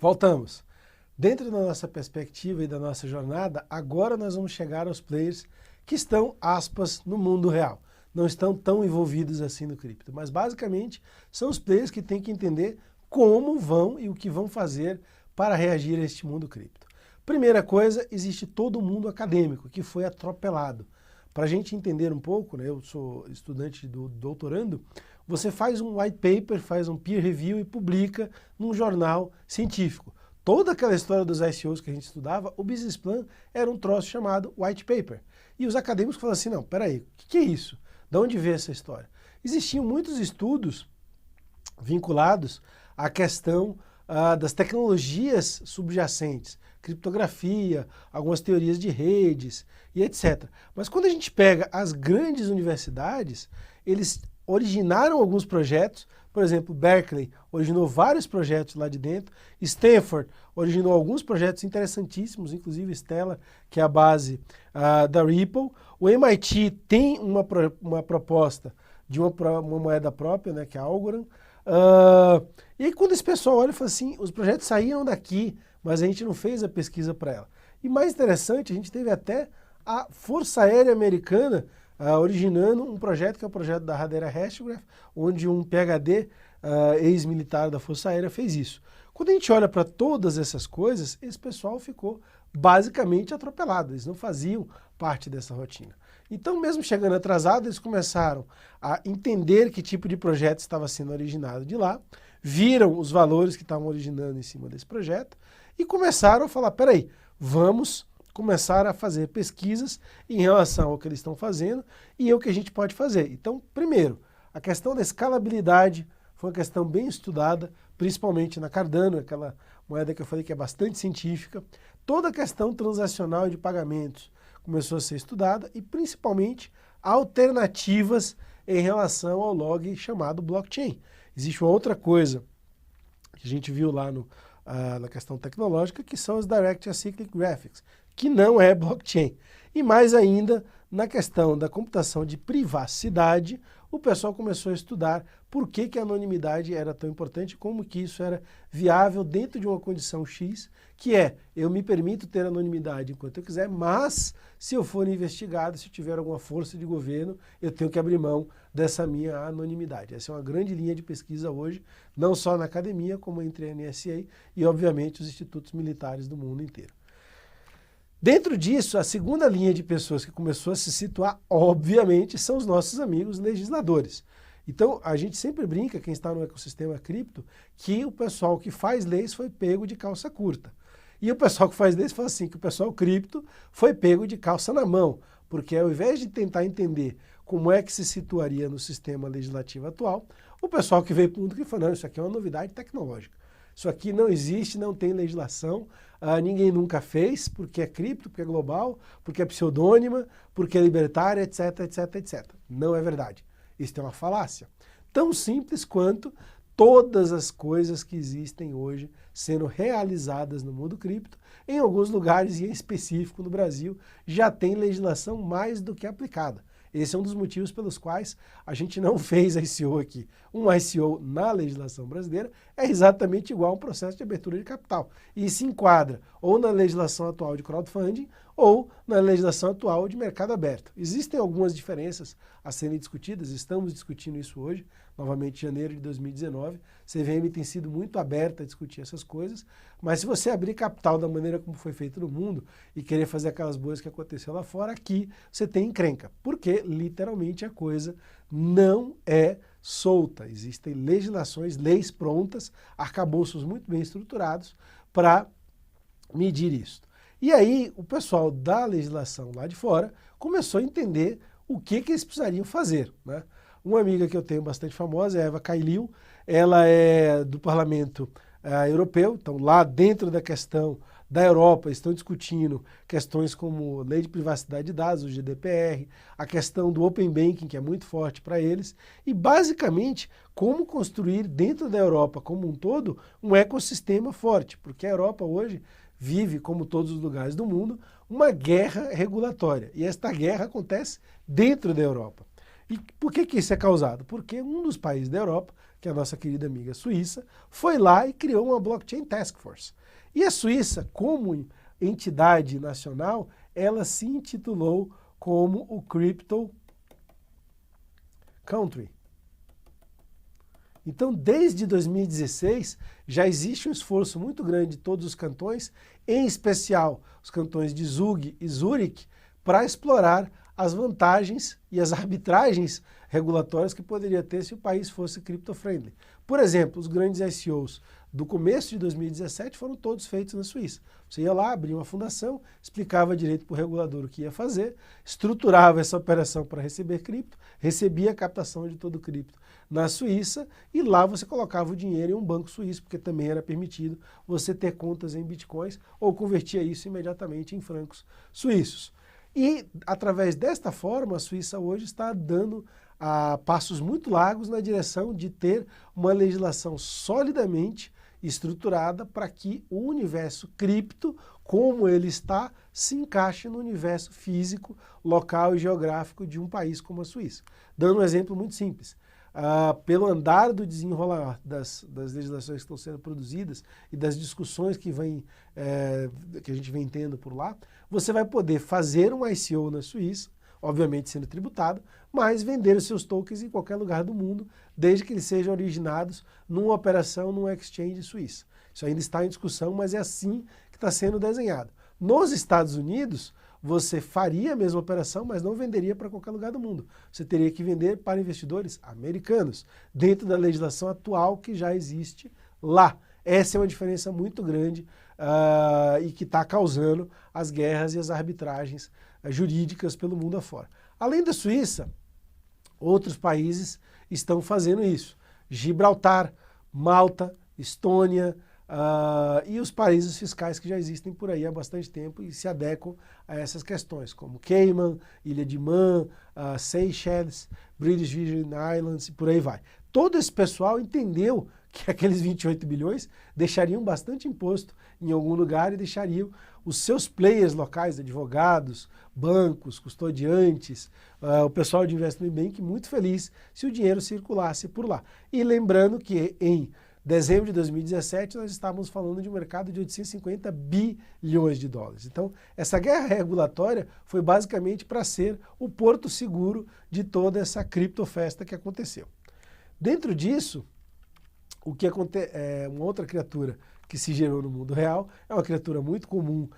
Voltamos. Dentro da nossa perspectiva e da nossa jornada, agora nós vamos chegar aos players que estão, aspas, no mundo real. Não estão tão envolvidos assim no cripto, mas basicamente são os players que têm que entender como vão e o que vão fazer para reagir a este mundo cripto. Primeira coisa, existe todo o mundo acadêmico que foi atropelado. Para a gente entender um pouco, né, eu sou estudante do doutorando, você faz um white paper, faz um peer review e publica num jornal científico. Toda aquela história dos ICOs que a gente estudava, o business plan era um troço chamado white paper. E os acadêmicos falam assim, não, peraí, o que é isso? De onde veio essa história? Existiam muitos estudos vinculados à questão das tecnologias subjacentes, criptografia, algumas teorias de redes e etc. Mas quando a gente pega as grandes universidades, eles originaram alguns projetos, por exemplo, Berkeley originou vários projetos lá de dentro, Stanford originou alguns projetos interessantíssimos, inclusive Stellar, que é a base da Ripple. O MIT tem uma proposta de uma moeda própria, né, que é a Algorand. E aí quando esse pessoal olha e fala assim, os projetos saíram daqui, mas a gente não fez a pesquisa para ela. E mais interessante, a gente teve até a Força Aérea Americana originando um projeto que é o projeto da Hadera Hashgraph, onde um PhD ex-militar da Força Aérea fez isso. Quando a gente olha para todas essas coisas, esse pessoal ficou basicamente atropelado, eles não faziam parte dessa rotina. Então, mesmo chegando atrasado, eles começaram a entender que tipo de projeto estava sendo originado de lá, viram os valores que estavam originando em cima desse projeto e começaram a falar, peraí, vamos começar a fazer pesquisas em relação ao que eles estão fazendo e o que a gente pode fazer. Então, primeiro, a questão da escalabilidade foi uma questão bem estudada, principalmente na Cardano, aquela moeda que eu falei que é bastante científica. Toda a questão transacional e de pagamentos começou a ser estudada e principalmente alternativas em relação ao log chamado blockchain. Existe uma outra coisa que a gente viu lá na questão tecnológica, que são os Direct Acyclic Graphics, que não é blockchain. E mais ainda, na questão da computação de privacidade, o pessoal começou a estudar por que a anonimidade era tão importante, como que isso era viável dentro de uma condição X, que é, eu me permito ter anonimidade enquanto eu quiser, mas se eu for investigado, se tiver alguma força de governo, eu tenho que abrir mão dessa minha anonimidade. Essa é uma grande linha de pesquisa hoje, não só na academia, como entre a NSA e, obviamente, os institutos militares do mundo inteiro. Dentro disso, a segunda linha de pessoas que começou a se situar, obviamente, são os nossos amigos legisladores. Então, a gente sempre brinca, quem está no ecossistema cripto, que o pessoal que faz leis foi pego de calça curta. E o pessoal que faz leis fala assim, que o pessoal cripto foi pego de calça na mão, porque ao invés de tentar entender como é que se situaria no sistema legislativo atual, o pessoal que veio para o mundo que falou, não, isso aqui é uma novidade tecnológica. Isso aqui não existe, não tem legislação, ninguém nunca fez, porque é cripto, porque é global, porque é pseudônima, porque é libertária, etc, etc, etc. Não é verdade. Isso é uma falácia. Tão simples quanto todas as coisas que existem hoje sendo realizadas no mundo cripto, em alguns lugares e em específico no Brasil, já tem legislação mais do que aplicada. Esse é um dos motivos pelos quais a gente não fez ICO aqui. Um ICO na legislação brasileira é exatamente igual a um processo de abertura de capital. E se enquadra ou na legislação atual de crowdfunding ou na legislação atual de mercado aberto. Existem algumas diferenças a serem discutidas, estamos discutindo isso hoje, novamente em janeiro de 2019. A CVM tem sido muito aberta a discutir essas coisas, mas se você abrir capital da maneira como foi feito no mundo e querer fazer aquelas boas que aconteceu lá fora, aqui você tem encrenca, porque literalmente a coisa não é solta. Existem legislações, leis prontas, arcabouços muito bem estruturados para medir isso. E aí o pessoal da legislação lá de fora começou a entender o que eles precisariam fazer, né? Uma amiga que eu tenho bastante famosa é a Eva Kailil, ela é do Parlamento Europeu, então lá dentro da questão da Europa estão discutindo questões como lei de privacidade de dados, o GDPR, a questão do Open Banking, que é muito forte para eles, e basicamente como construir dentro da Europa como um todo um ecossistema forte, porque a Europa hoje vive, como todos os lugares do mundo, uma guerra regulatória, e esta guerra acontece dentro da Europa. E por que isso é causado? Porque um dos países da Europa, que é a nossa querida amiga Suíça, foi lá e criou uma Blockchain Task Force. E a Suíça, como entidade nacional, ela se intitulou como o Crypto Country. Então, desde 2016, já existe um esforço muito grande de todos os cantões, em especial os cantões de Zug e Zurich, para explorar as vantagens e as arbitragens regulatórias que poderia ter se o país fosse cripto-friendly. Por exemplo, os grandes ICOs do começo de 2017 foram todos feitos na Suíça. Você ia lá, abria uma fundação, explicava direito para o regulador o que ia fazer, estruturava essa operação para receber cripto, recebia a captação de todo o cripto na Suíça e lá você colocava o dinheiro em um banco suíço, porque também era permitido você ter contas em bitcoins ou convertia isso imediatamente em francos suíços. E, através desta forma, a Suíça hoje está dando passos muito largos na direção de ter uma legislação solidamente estruturada para que o universo cripto, como ele está, se encaixe no universo físico, local e geográfico de um país como a Suíça. Dando um exemplo muito simples. Pelo andar do desenrolar das legislações que estão sendo produzidas e das discussões que a gente vem tendo por lá, você vai poder fazer um ICO na Suíça, obviamente sendo tributado, mas vender os seus tokens em qualquer lugar do mundo, desde que eles sejam originados numa operação, num exchange suíça. Isso ainda está em discussão, mas é assim que está sendo desenhado. Nos Estados Unidos, você faria a mesma operação, mas não venderia para qualquer lugar do mundo. Você teria que vender para investidores americanos, dentro da legislação atual que já existe lá. Essa é uma diferença muito grande e que está causando as guerras e as arbitragens jurídicas pelo mundo afora. Além da Suíça, outros países estão fazendo isso. Gibraltar, Malta, Estônia, e os paraísos fiscais que já existem por aí há bastante tempo e se adequam a essas questões, como Cayman, Ilha de Man, Seychelles, British Virgin Islands e por aí vai. Todo esse pessoal entendeu que aqueles 28 bilhões deixariam bastante imposto em algum lugar e deixariam os seus players locais, advogados, bancos, custodiantes, o pessoal de investment bank muito feliz se o dinheiro circulasse por lá. E lembrando que em dezembro de 2017, nós estávamos falando de um mercado de 850 bilhões de dólares. Então, essa guerra regulatória foi basicamente para ser o porto seguro de toda essa criptofesta que aconteceu. Dentro disso, uma outra criatura que se gerou no mundo real, é uma criatura muito comum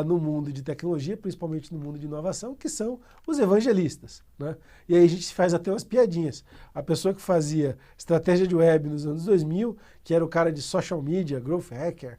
no mundo de tecnologia, principalmente no mundo de inovação, que são os evangelistas, né? E aí a gente faz até umas piadinhas. A pessoa que fazia estratégia de web nos anos 2000, que era o cara de social media, growth hacker,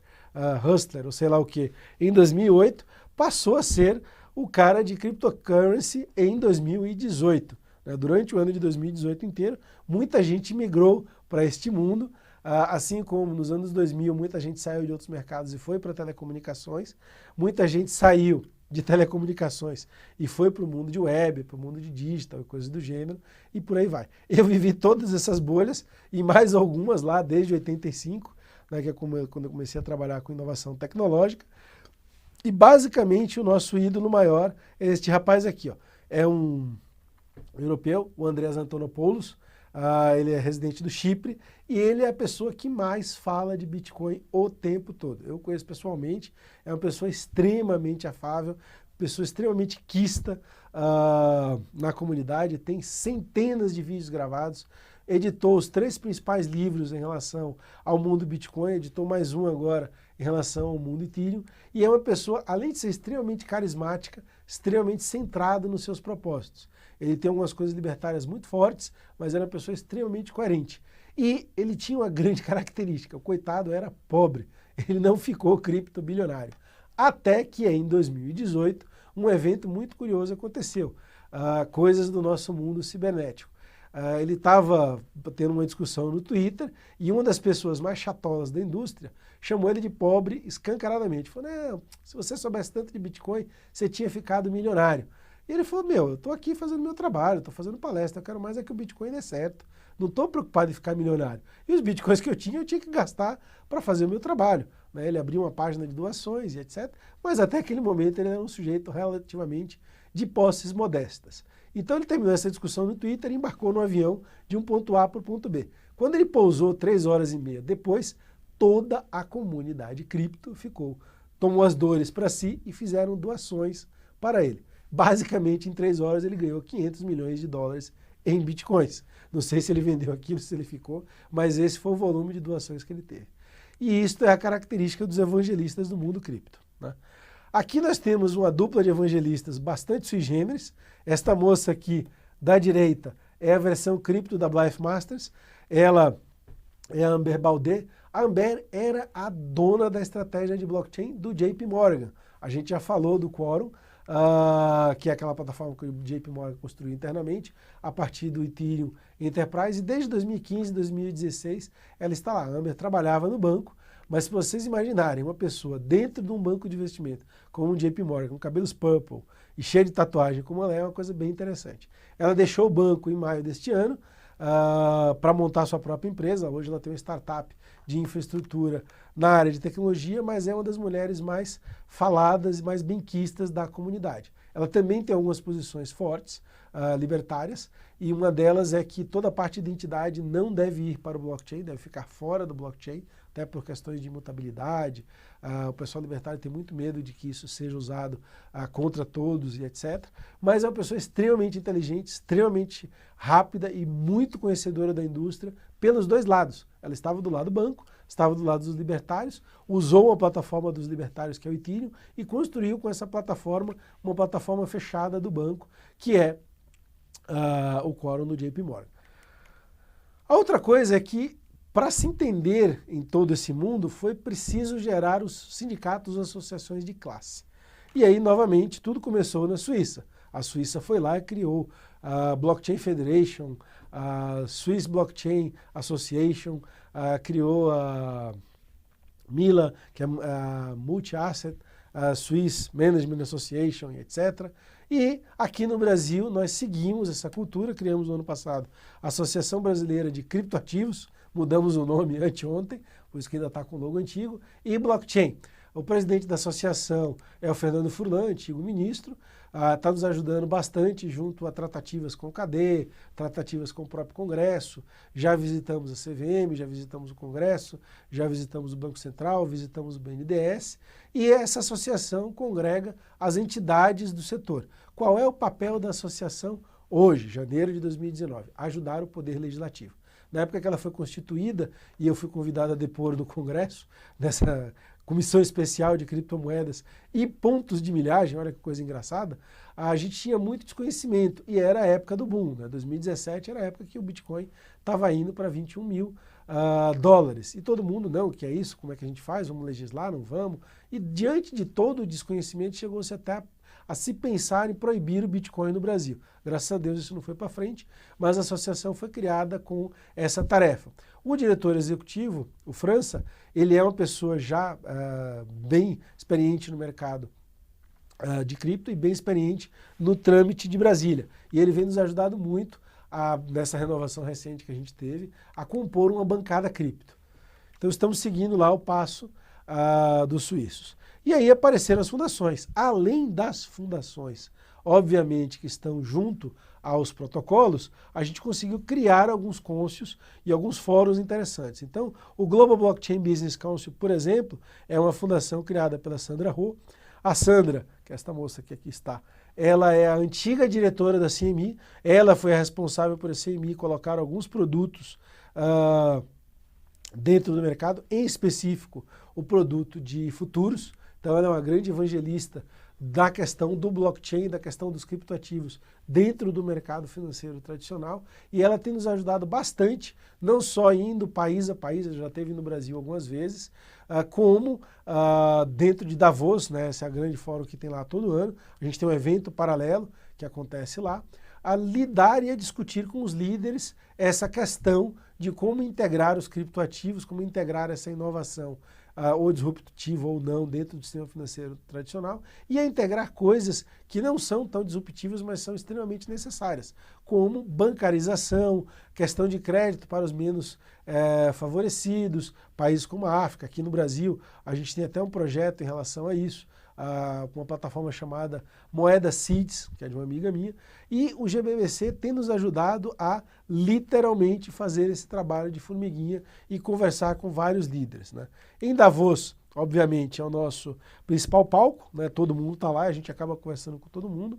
hustler, ou sei lá o que, em 2008, passou a ser o cara de cryptocurrency em 2018. Né? Durante o ano de 2018 inteiro, muita gente migrou para este mundo. Assim como nos anos 2000 muita gente saiu de outros mercados e foi para telecomunicações, muita gente saiu de telecomunicações e foi para o mundo de web, para o mundo de digital, coisas do gênero, e por aí vai. Eu vivi todas essas bolhas e mais algumas lá desde 85, né, que é quando eu comecei a trabalhar com inovação tecnológica, e basicamente o nosso ídolo maior é este rapaz aqui, ó. É um europeu, o Andreas Antonopoulos. Ele é residente do Chipre e ele é a pessoa que mais fala de Bitcoin o tempo todo. Eu conheço pessoalmente, é uma pessoa extremamente afável, pessoa extremamente quista na comunidade, tem centenas de vídeos gravados, editou os 3 principais livros em relação ao mundo Bitcoin, editou mais um agora em relação ao mundo Ethereum, e é uma pessoa, além de ser extremamente carismática, extremamente centrada nos seus propósitos. Ele tem algumas coisas libertárias muito fortes, mas era uma pessoa extremamente coerente. E ele tinha uma grande característica, o coitado era pobre, ele não ficou criptobilionário. Até que em 2018, um evento muito curioso aconteceu, coisas do nosso mundo cibernético. Ele estava tendo uma discussão no Twitter e uma das pessoas mais chatolas da indústria chamou ele de pobre escancaradamente. Falou, não, se você soubesse tanto de Bitcoin, você tinha ficado milionário. E ele falou, eu estou aqui fazendo meu trabalho, estou fazendo palestra, eu quero mais é que o Bitcoin dê certo. Não estou preocupado em ficar milionário. E os Bitcoins que eu tinha que gastar para fazer o meu trabalho. Né? Ele abriu uma página de doações e etc. Mas até aquele momento ele era um sujeito relativamente de posses modestas. Então ele terminou essa discussão no Twitter e embarcou no avião de um ponto A para o ponto B. Quando ele pousou 3 horas e meia depois, toda a comunidade cripto tomou as dores para si e fizeram doações para ele. Basicamente, em 3 horas ele ganhou 500 milhões de dólares em bitcoins. Não sei se ele vendeu aquilo, se ele ficou, mas esse foi o volume de doações que ele teve. E isto é a característica dos evangelistas do mundo cripto, né? Aqui nós temos uma dupla de evangelistas bastante sui generis. Esta moça aqui da direita é a versão cripto da Blythe Masters. Ela é a Amber Baudet. A Amber era a dona da estratégia de blockchain do JP Morgan. A gente já falou do Quorum, que é aquela plataforma que o JP Morgan construiu internamente, a partir do Ethereum Enterprise, e desde 2015, 2016, ela está lá. A Amber trabalhava no banco, mas se vocês imaginarem uma pessoa dentro de um banco de investimento, como o JP Morgan, com cabelos purple e cheio de tatuagem como ela é uma coisa bem interessante. Ela deixou o banco em maio deste ano, para montar sua própria empresa. Hoje ela tem uma startup de infraestrutura na área de tecnologia, mas é uma das mulheres mais faladas e mais benquistas da comunidade. Ela também tem algumas posições fortes, libertárias, e uma delas é que toda a parte de identidade não deve ir para o blockchain, deve ficar fora do blockchain, até por questões de imutabilidade. O pessoal libertário tem muito medo de que isso seja usado contra todos e etc. Mas é uma pessoa extremamente inteligente, extremamente rápida e muito conhecedora da indústria pelos dois lados. Ela estava do lado do banco, estava do lado dos libertários, usou a plataforma dos libertários, que é o Ethereum, e construiu com essa plataforma uma plataforma fechada do banco, que é o Quorum do JP Morgan. A outra coisa é que, para se entender em todo esse mundo, foi preciso gerar os sindicatos, as associações de classe. E aí, novamente, tudo começou na Suíça. A Suíça foi lá e criou a Blockchain Federation, a Swiss Blockchain Association, criou a MILA, que é a Multi-Asset Swiss Management Association, etc. E aqui no Brasil nós seguimos essa cultura, criamos no ano passado a Associação Brasileira de Criptoativos, mudamos o nome anteontem, por isso que ainda está com o logo antigo, e blockchain. O presidente da associação é o Fernando Furlan, antigo ministro, está nos ajudando bastante junto a tratativas com o CADE, tratativas com o próprio Congresso. Já visitamos a CVM, já visitamos o Congresso, já visitamos o Banco Central, visitamos o BNDES, e essa associação congrega as entidades do setor. Qual é o papel da associação hoje, janeiro de 2019? Ajudar o Poder Legislativo. Na época que ela foi constituída, e eu fui convidado a depor no Congresso, nessa comissão especial de criptomoedas e pontos de milhagem, olha que coisa engraçada, a gente tinha muito desconhecimento, e era a época do boom, né? 2017 era a época que o Bitcoin estava indo para 21 mil dólares, e todo mundo, não, o que é isso, como é que a gente faz, vamos legislar, não vamos, e diante de todo o desconhecimento chegou-se até a se pensar em proibir o Bitcoin no Brasil. Graças a Deus isso não foi para frente, mas a associação foi criada com essa tarefa. O diretor executivo, o França, ele é uma pessoa já bem experiente no mercado de cripto e bem experiente no trâmite de Brasília. E ele vem nos ajudando muito nessa renovação recente que a gente teve, a compor uma bancada cripto. Então estamos seguindo lá o passo dos suíços. E aí apareceram as fundações. Além das fundações, obviamente, que estão junto aos protocolos, a gente conseguiu criar alguns cônsios e alguns fóruns interessantes. Então, o Global Blockchain Business Council, por exemplo, é uma fundação criada pela Sandra Ho. A Sandra, que é esta moça que aqui está, ela é a antiga diretora da CME, ela foi a responsável por a CME colocar alguns produtos dentro do mercado, em específico o produto de futuros. Então ela é uma grande evangelista da questão do blockchain, da questão dos criptoativos dentro do mercado financeiro tradicional, e ela tem nos ajudado bastante, não só indo país a país, ela já esteve no Brasil algumas vezes, como dentro de Davos, né, esse é o grande fórum que tem lá todo ano, a gente tem um evento paralelo que acontece lá, a lidar e a discutir com os líderes essa questão de como integrar os criptoativos, como integrar essa inovação ou disruptiva ou não dentro do sistema financeiro tradicional, e a integrar coisas que não são tão disruptivas, mas são extremamente necessárias, como bancarização, questão de crédito para os menos favorecidos, países como a África. Aqui no Brasil a gente tem até um projeto em relação a isso, uma plataforma chamada Moeda Seeds, que é de uma amiga minha, e o GBBC tem nos ajudado a literalmente fazer esse trabalho de formiguinha e conversar com vários líderes, né? Em Davos, obviamente, é o nosso principal palco, né? Todo mundo está lá, a gente acaba conversando com todo mundo.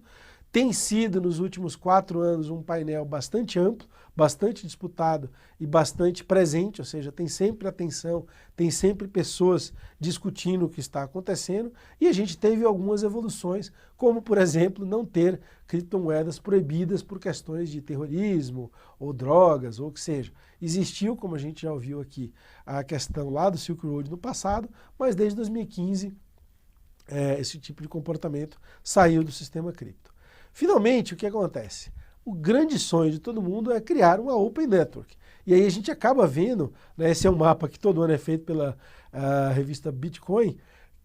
Tem sido, nos últimos 4 anos, um painel bastante amplo, bastante disputado e bastante presente, ou seja, tem sempre atenção, tem sempre pessoas discutindo o que está acontecendo, e a gente teve algumas evoluções, como, por exemplo, não ter criptomoedas proibidas por questões de terrorismo ou drogas, ou o que seja. Existiu, como a gente já ouviu aqui, a questão lá do Silk Road no passado, mas desde 2015 esse tipo de comportamento saiu do sistema cripto. Finalmente, o que acontece? O grande sonho de todo mundo é criar uma Open Network. E aí a gente acaba vendo, né, esse é um mapa que todo ano é feito pela revista Bitcoin,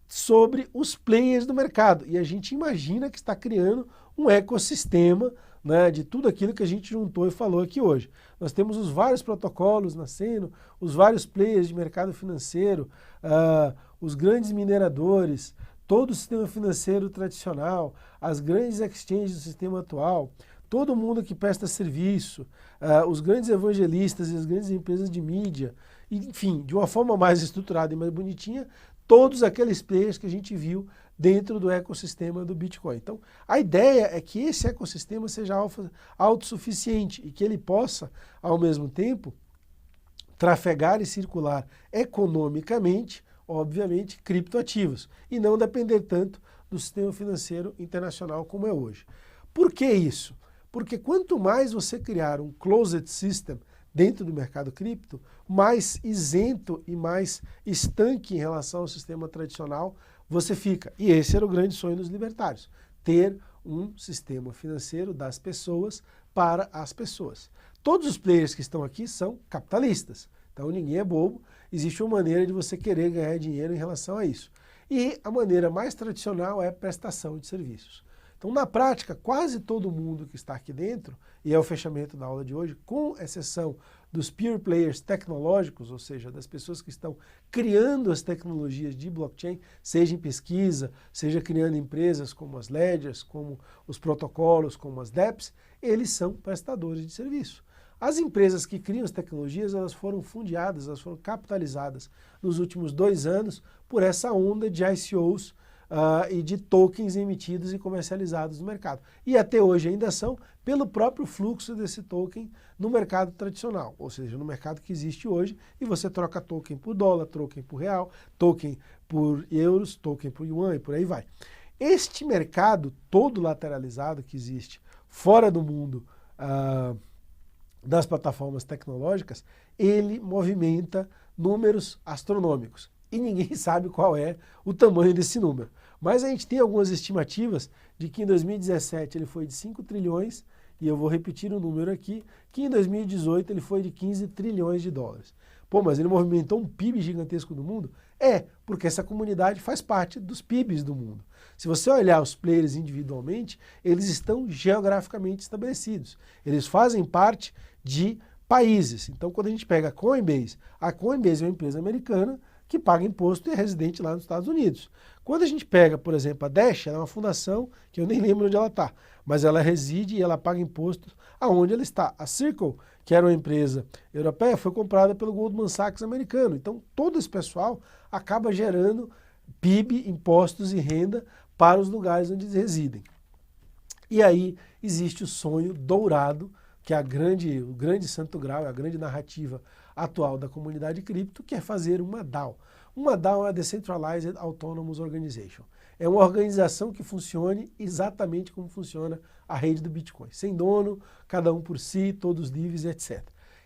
sobre os players do mercado. E a gente imagina que está criando um ecossistema, né, de tudo aquilo que a gente juntou e falou aqui hoje. Nós temos os vários protocolos nascendo, os vários players de mercado financeiro, os grandes mineradores, todo o sistema financeiro tradicional, as grandes exchanges do sistema atual, todo mundo que presta serviço, os grandes evangelistas e as grandes empresas de mídia, enfim, de uma forma mais estruturada e mais bonitinha, todos aqueles players que a gente viu dentro do ecossistema do Bitcoin. Então, a ideia é que esse ecossistema seja autossuficiente e que ele possa, ao mesmo tempo, trafegar e circular economicamente, obviamente, criptoativos, e não depender tanto do sistema financeiro internacional como é hoje. Por que isso? Porque quanto mais você criar um closed system dentro do mercado cripto, mais isento e mais estanque em relação ao sistema tradicional você fica. E esse era o grande sonho dos libertários, ter um sistema financeiro das pessoas para as pessoas. Todos os players que estão aqui são capitalistas, então ninguém é bobo, existe uma maneira de você querer ganhar dinheiro em relação a isso. E a maneira mais tradicional é prestação de serviços. Então, na prática, quase todo mundo que está aqui dentro, e é o fechamento da aula de hoje, com exceção dos pure players tecnológicos, ou seja, das pessoas que estão criando as tecnologias de blockchain, seja em pesquisa, seja criando empresas como as ledgers, como os protocolos, como as dApps, eles são prestadores de serviço. As empresas que criam as tecnologias, elas foram fundeadas, elas foram capitalizadas nos últimos 2 anos por essa onda de ICOs e de tokens emitidos e comercializados no mercado. E até hoje ainda são pelo próprio fluxo desse token no mercado tradicional, ou seja, no mercado que existe hoje, e você troca token por dólar, token por real, token por euros, token por yuan e por aí vai. Este mercado todo lateralizado que existe fora do mundo das plataformas tecnológicas, ele movimenta números astronômicos. E ninguém sabe qual é o tamanho desse número. Mas a gente tem algumas estimativas de que em 2017 ele foi de 5 trilhões, e eu vou repetir o número aqui, que em 2018 ele foi de 15 trilhões de dólares. Pô, mas ele movimentou um PIB gigantesco do mundo? É, porque essa comunidade faz parte dos PIBs do mundo. Se você olhar os players individualmente, eles estão geograficamente estabelecidos. Eles fazem parte de países. Então, quando a gente pega a Coinbase é uma empresa americana que paga imposto e é residente lá nos Estados Unidos. Quando a gente pega, por exemplo, a Dash, ela é uma fundação que eu nem lembro onde ela está, mas ela reside e ela paga impostos aonde ela está. A Circle, que era uma empresa europeia, foi comprada pelo Goldman Sachs americano. Então, todo esse pessoal acaba gerando PIB, impostos e renda para os lugares onde eles residem. E aí existe o sonho dourado, que é o grande santo grau, a grande narrativa atual da comunidade cripto, que é fazer uma DAO. Uma DAO é a Decentralized Autonomous Organization. É uma organização que funcione exatamente como funciona a rede do Bitcoin. Sem dono, cada um por si, todos livres, etc.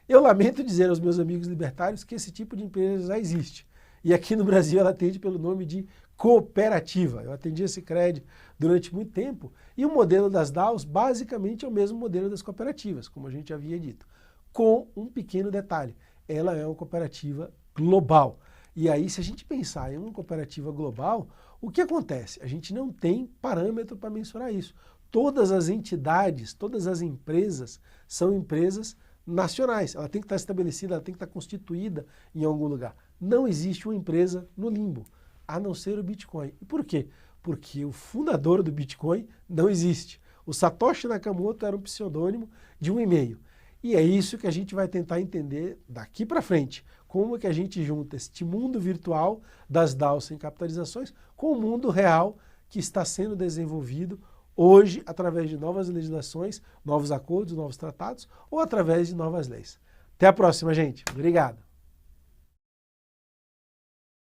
Eu lamento dizer aos meus amigos libertários que esse tipo de empresa já existe. E aqui no Brasil ela atende pelo nome de cooperativa. Eu atendi esse crédito durante muito tempo. E o modelo das DAOs basicamente é o mesmo modelo das cooperativas, como a gente havia dito. Com um pequeno detalhe. Ela é uma cooperativa global. E aí, se a gente pensar em uma cooperativa global, o que acontece? A gente não tem parâmetro para mensurar isso. Todas as entidades, todas as empresas são empresas nacionais. Ela tem que estar estabelecida, ela tem que estar constituída em algum lugar. Não existe uma empresa no limbo, a não ser o Bitcoin. E por quê? porque o fundador do Bitcoin não existe. O Satoshi Nakamoto era um pseudônimo de um e-mail. E é isso que a gente vai tentar entender daqui para frente. Como que a gente junta este mundo virtual das DAOs sem capitalizações com o mundo real que está sendo desenvolvido hoje através de novas legislações, novos acordos, novos tratados ou através de novas leis. Até a próxima, gente. Obrigado.